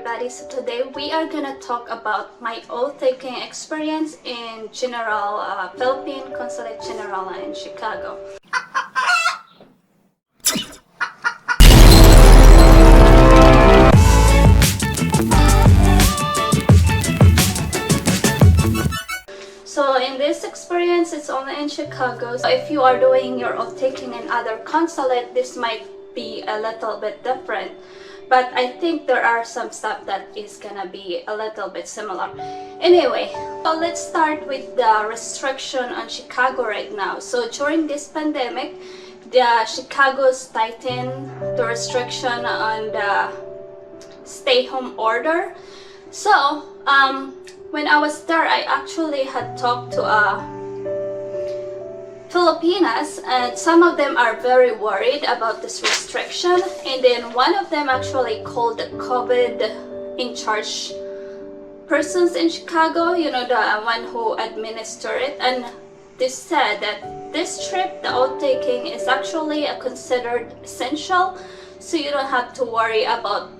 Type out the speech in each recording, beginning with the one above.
everybody. So today we are gonna talk about my Outtaking experience in General, Philippine Consulate General in Chicago. So in this experience, it's only in Chicago. So if you are doing your Outtaking in other consulate, this might be a little bit different. But I think there are some stuff that is gonna be a little bit similar. Anyway, so let's start with the restriction on Chicago right now. So during this pandemic, the Chicago's tightened the restriction on the stay-home order. So when I was there, I actually had talked to Filipinas, and some of them are very worried about this restriction, and then one of them actually called the COVID in charge persons in Chicago, you know, the one who administer it, and they said that this trip, the Outtaking, is actually considered essential, so you don't have to worry about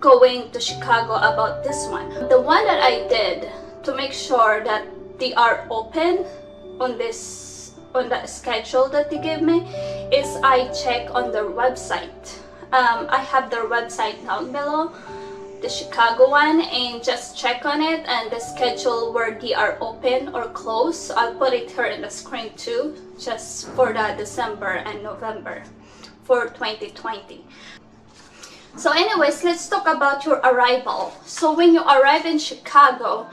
going to Chicago about this one. The one that I did to make sure that they are open on the schedule that they give me is I check on their website. I have their website down below, the Chicago one, and just check on it and the schedule where they are open or closed. I'll put it here in the screen too, just for the December and November for 2020. So anyways, let's talk about your arrival. So when you arrive in Chicago,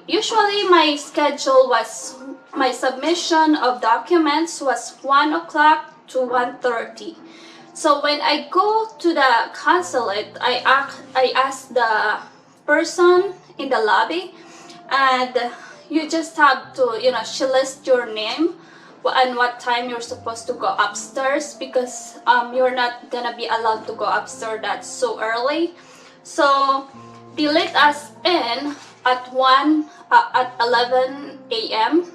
usually my schedule was, my submission of documents was 1 o'clock to 1:30. So when I go to the consulate, I ask the person in the lobby, and you just have to, you know, she lists your name and what time you're supposed to go upstairs, because you're not gonna be allowed to go upstairs that's so early. So they let us in at 11 a.m.,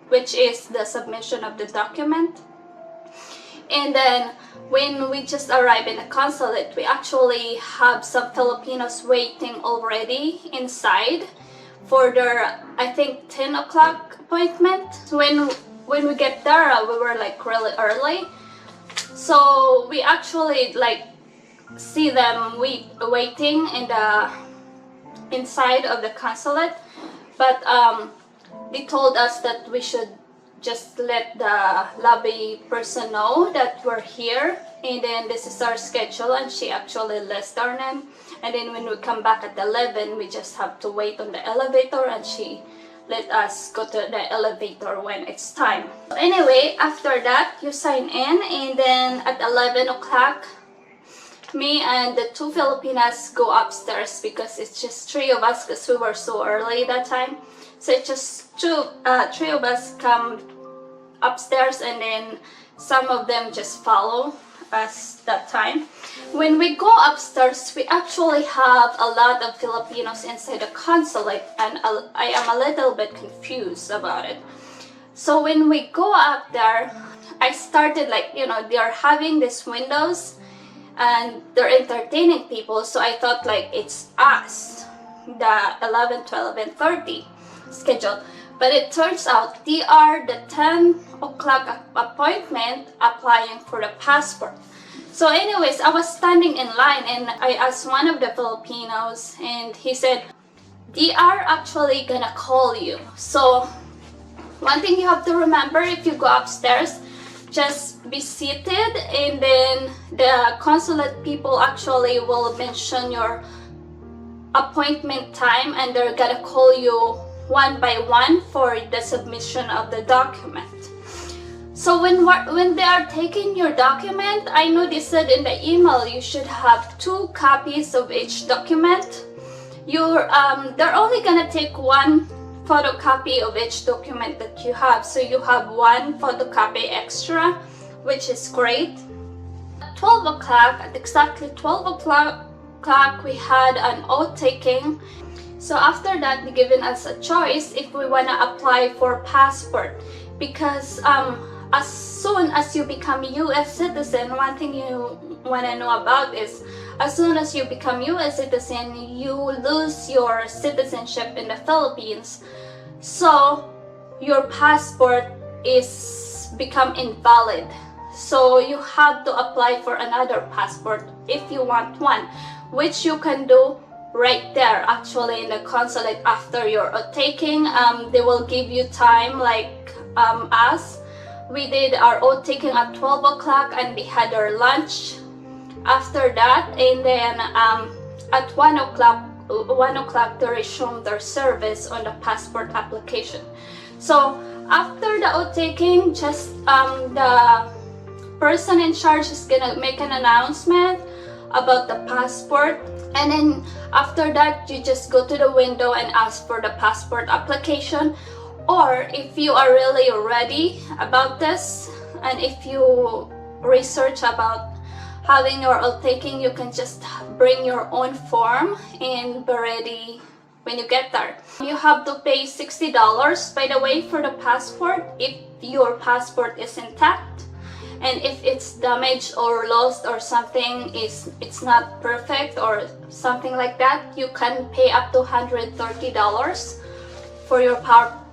which is the submission of the document. And then when we just arrive in the consulate, we actually have some Filipinos waiting already inside for their, I think, 10 o'clock appointment. So when we get there, we were like really early. So we actually like see them waiting in the inside of the consulate, but they told us that we should just let the lobby person know that we're here, and then this is our schedule, and she actually lists our name, and then when we come back at 11, we just have to wait on the elevator, and she let us go to the elevator when it's time. Anyway, after that, you sign in, and then at 11 o'clock, me and the two Filipinas go upstairs, because it's just three of us, because we were so early that time. So it's just three of us come upstairs, and then some of them just follow us that time. When we go upstairs, we actually have a lot of Filipinos inside the consulate, and I am a little bit confused about it. So when we go up there, I started like, you know, they're having these windows and they're entertaining people, so I thought like it's us, the 11, 12, and 30 schedule. But it turns out they are the 10 o'clock appointment applying for the passport. So anyways, I was standing in line, and I asked one of the Filipinos, and he said, they are actually gonna call you. So one thing you have to remember, if you go upstairs, just be seated, and then the consulate people actually will mention your appointment time, and they're gonna call you one by one for the submission of the document. So when they are taking your document, I know they said in the email you should have 2 copies of each document. They're only gonna take 1 photocopy of each document that you have, so you have 1 photocopy extra, which is great. At 12 o'clock, at exactly 12 o'clock, we had an Outtaking. So after that, they given us a choice if we wanna apply for passport, because as soon as you become a U.S. citizen, one thing you wanna know about is as soon as you become US citizen, you lose your citizenship in the Philippines. So your passport is become invalid. So you have to apply for another passport if you want one, which you can do right there actually in the consulate after your outtaking. They will give you time like us. We did our outtaking at 12 o'clock and we had our lunch after that, and then at 1 o'clock they resumed their service on the passport application. So after the outtaking, just the person in charge is gonna make an announcement about the passport, and then after that you just go to the window and ask for the passport application. Or if you are really ready about this, and if you research about having your outtaking, you can just bring your own form and be ready when you get there. You have to pay $60, by the way, for the passport if your passport is intact. And if it's damaged or lost or something, it's not perfect or something like that, you can pay up to $130 for your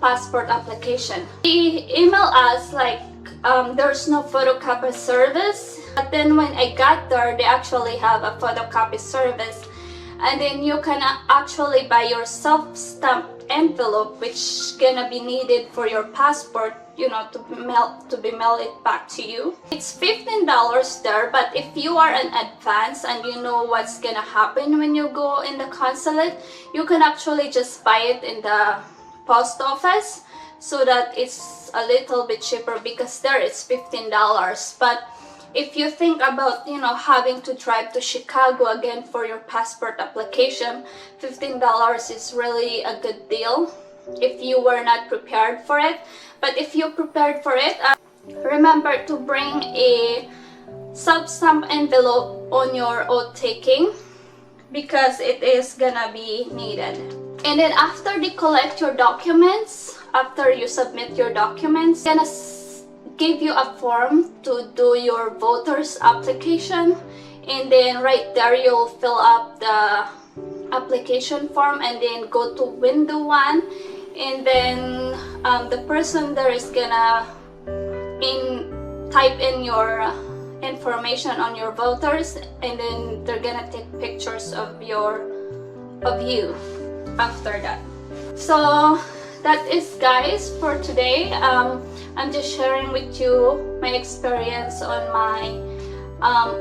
passport application. They email us like there's no photocopy service, but then when I got there, they actually have a photocopy service, and then you can actually buy your self-stamped envelope, which gonna be needed for your passport, you know, to be mailed it back to you. It's $15 there, but if you are in advance and you know what's gonna happen when you go in the consulate, you can actually just buy it in the post office, so that it's a little bit cheaper, because there it's $15. But if you think about, you know, having to drive to Chicago again for your passport application, $15 is really a good deal if you were not prepared for it. But if you prepared for it, remember to bring a self-stamp envelope on your outtaking, because it is gonna be needed. And then after they collect your documents, after you submit your documents, they're gonna give you a form to do your voter's application, and then right there you'll fill up the application form and then go to window 1, and then the person there is gonna type in your information on your voters, and then they're gonna take pictures of you after that. So that is, guys, for today. I'm just sharing with you my experience on my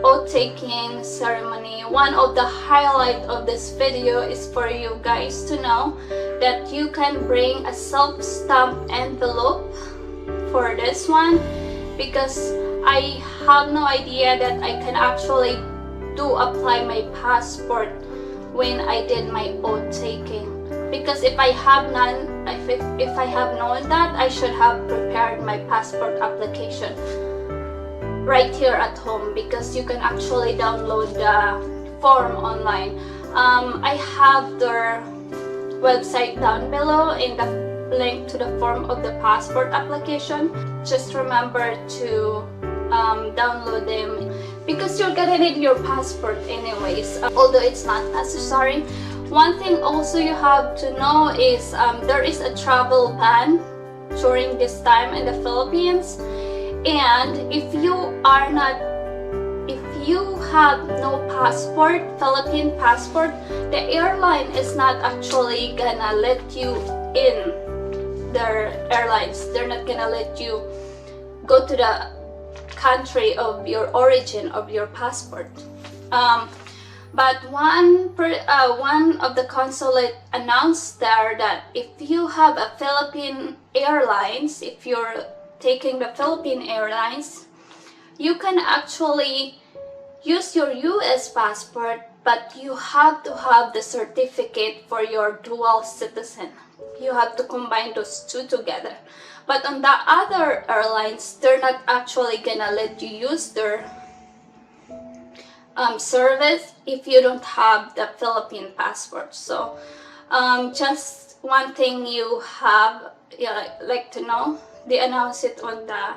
outtaking ceremony. One of the highlights of this video is for you guys to know that you can bring a self-stamped envelope for this one, because I have no idea that I can actually apply my passport when I did my outtaking. Because if I have known that, I should have prepared my passport application right here at home, because you can actually download the form online. I have their website down below in the link to the form of the passport application. Just remember to download them, because you're gonna need your passport anyways, although it's not necessary. One thing also you have to know is there is a travel ban during this time in the Philippines, and if you have no passport, Philippine passport, the airline is not actually gonna let you in their airlines. They're not gonna let you go to the country of your origin of your passport. But one of the consulate announced there that if you have a Philippine Airlines, if you're taking the Philippine Airlines, you can actually use your US passport, but you have to have the certificate for your dual citizen. You have to combine those two together. But on the other airlines, they're not actually gonna let you use their service if you don't have the Philippine passport. So just one thing you have like to know, they announce it on the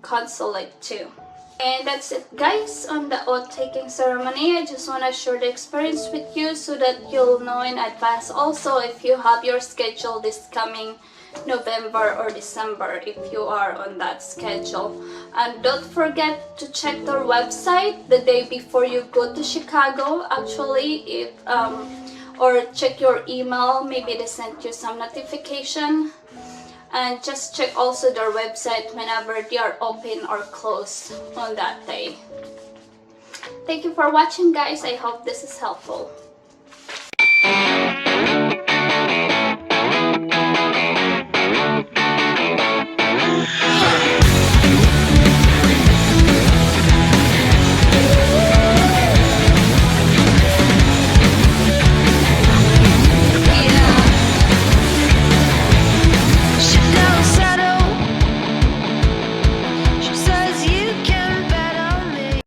consulate too. And that's it guys on the oath-taking ceremony. I just want to share the experience with you so that you'll know in advance also if you have your schedule this coming November or December, if you are on that schedule. And don't forget to check their website the day before you go to Chicago, actually, if or check your email, maybe they sent you some notification. And just check also their website whenever they are open or closed on that day. Thank you for watching guys. I hope this is helpful.